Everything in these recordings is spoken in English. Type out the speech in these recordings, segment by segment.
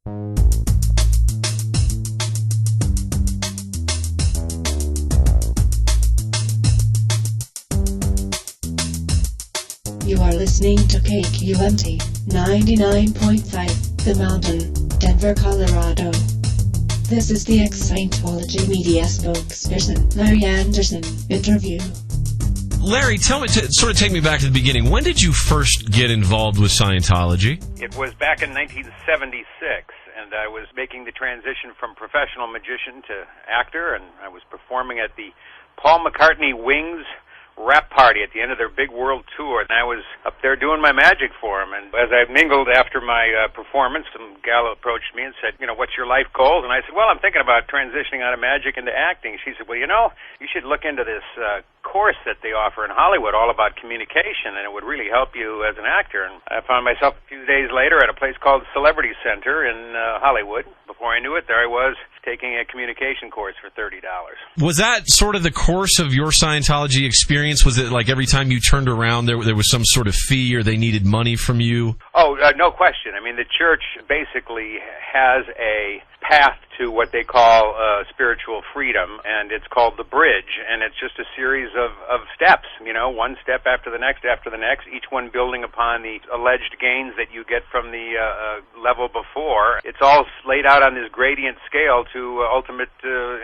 You are listening to KQMT 99.5, The Mountain, Denver, Colorado. This is the ex-Scientology media spokesperson, Larry Anderson, interview. Larry, tell me, sort of take me back to the beginning. When did you first get involved with Scientology? It was back in 1976, and I was making the transition from professional magician to actor, and I was performing at the Paul McCartney Wings rap party at the end of their big world tour, and I was up there doing my magic for them. And as I mingled after my performance, some gal approached me and said, what's your life goals? And I said, well, I'm thinking about transitioning out of magic into acting. She said, well, you should look into this course that they offer in Hollywood all about communication, and it would really help you as an actor. And I found myself a few days later at a place called Celebrity Center in Hollywood. Before I knew it, there I was taking a communication course for $30. Was that sort of the course of your Scientology experience? Was it like every time you turned around there was some sort of fee or they needed money from you? Oh, no question. I mean, the church basically has a path to what they call spiritual freedom, and it's called the bridge, and it's just a series of steps, one step after the next, each one building upon the alleged gains that you get from the level before. It's all laid out on this gradient scale to ultimate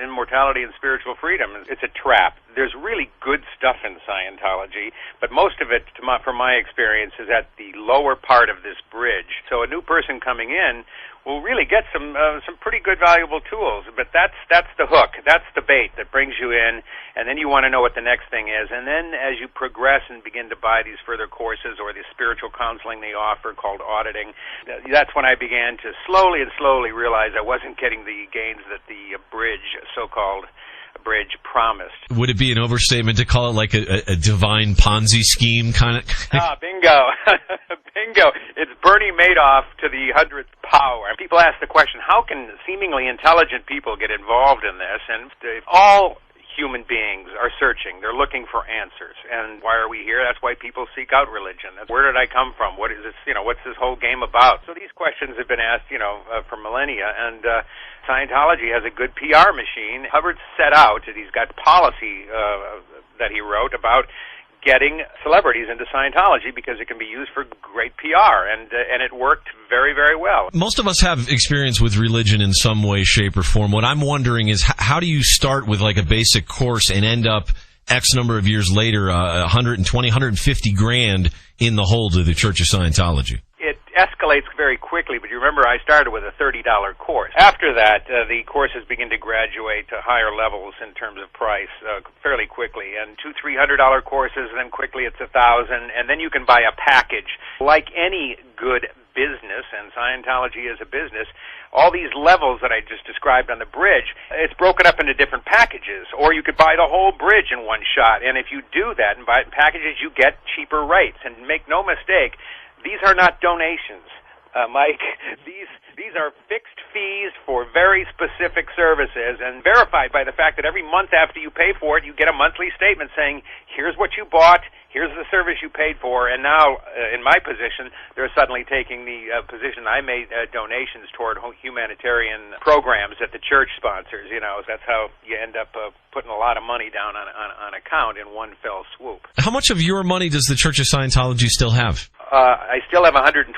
immortality and spiritual freedom. It's a trap. There's really good stuff in Scientology, but most of it, from my experience, is at the lower part of this bridge. So a new person coming in will really get some pretty good valuable tools, but that's the hook, that's the bait that brings you in, and then you want to know what the next thing is, and then as you progress and begin to buy these further courses or the spiritual counseling they offer called auditing, that's when I began to slowly realize I wasn't getting the gains that the bridge, so-called bridge, promised. Would it be an overstatement to call it like a divine Ponzi scheme kind of? Bingo. Bingo. It's Bernie Madoff to the 100th power. And people ask the question, how can seemingly intelligent people get involved in this? And all human beings are searching. They're looking for answers. And why are we here? That's why people seek out religion. Where did I come from? What is this, what's this whole game about? So these questions have been asked, for millennia, and Scientology has a good PR machine. Hubbard set out, and he's got policy that he wrote about getting celebrities into Scientology because it can be used for great PR, and it worked very, very well. Most of us have experience with religion in some way, shape, or form. What I'm wondering is how do you start with like a basic course and end up X number of years later, 120, 150 grand in the hold of the Church of Scientology? It escalates very quickly, but you remember I started with a $30 course. After that, the courses begin to graduate to higher levels in terms of price fairly quickly, and $200-300 courses, and then quickly it's $1,000, and then you can buy a package. Like any good business, and Scientology is a business, all these levels that I just described on the bridge, it's broken up into different packages, or you could buy the whole bridge in one shot, and if you do that and buy it in packages, you get cheaper rates, and make no mistake, these are not donations, Mike. These are fixed fees for very specific services and verified by the fact that every month after you pay for it, you get a monthly statement saying, here's what you bought, here's the service you paid for, and now, in my position, they're suddenly taking the position I made donations toward humanitarian programs that the church sponsors. That's how you end up putting a lot of money down on account in one fell swoop. How much of your money does the Church of Scientology still have? I still have $120,000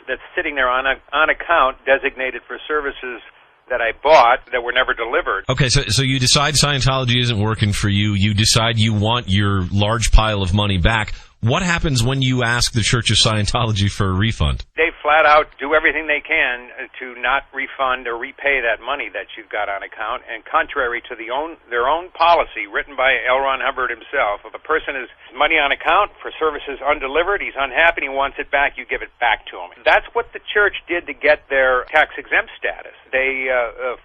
that's sitting there on account, designated for services that I bought that were never delivered. Okay, so you decide Scientology isn't working for you. You decide you want your large pile of money back. What happens when you ask the Church of Scientology for a refund? They flat out do everything they can to not refund or repay that money that you've got on account, and contrary to their own policy written by L. Ron Hubbard himself, if a person has money on account for services undelivered, he's unhappy and he wants it back, you give it back to him. That's what the church did to get their tax-exempt status. They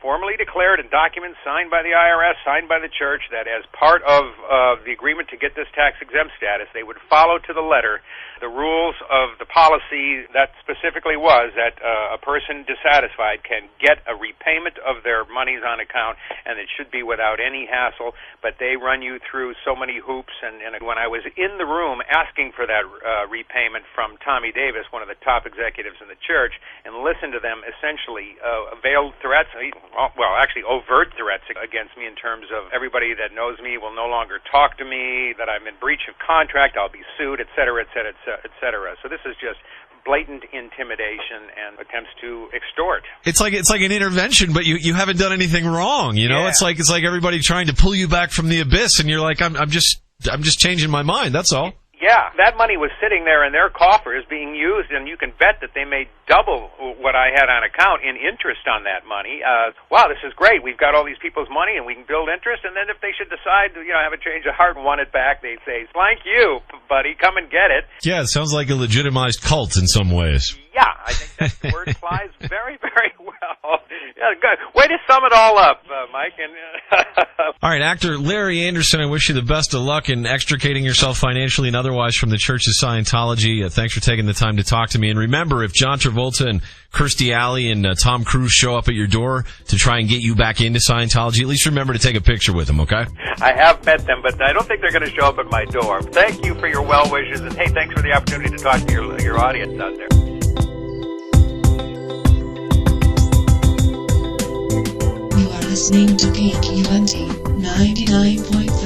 formally declared in documents signed by the IRS, signed by the church, that as part of the agreement to get this tax-exempt status, they would follow to the letter the rules of the policy that specific specifically was that a person dissatisfied can get a repayment of their monies on account, and it should be without any hassle, but they run you through so many hoops, and when I was in the room asking for that repayment from Tommy Davis, one of the top executives in the church, and listened to them essentially veiled threats, well, actually overt threats against me in terms of everybody that knows me will no longer talk to me, that I'm in breach of contract, I'll be sued, et cetera, et cetera, et cetera. So this is just blatant intimidation and attempts to extort. It's like an intervention, but you haven't done anything wrong. You know, Yeah. it's like everybody trying to pull you back from the abyss, and you're like, I'm just changing my mind. That's all. Yeah, that money was sitting there in their coffers being used, and you can bet that they made double what I had on account in interest on that money. Wow, this is great. We've got all these people's money, and we can build interest, and then if they should decide to, have a change of heart and want it back, they'd say, blank you, buddy, come and get it. Yeah, it sounds like a legitimized cult in some ways. Yeah, I think that word applies very, very well. Yeah, good. Way to sum it all up, Mike. And all right, actor Larry Anderson, I wish you the best of luck in extricating yourself financially and otherwise from the Church of Scientology. Thanks for taking the time to talk to me. And remember, if John Travolta and Kirstie Alley and Tom Cruise show up at your door to try and get you back into Scientology, at least remember to take a picture with them, okay? I have met them, but I don't think they're going to show up at my door. Thank you for your well wishes, and hey, thanks for the opportunity to talk to your audience out there. You are listening to KQMT 99.3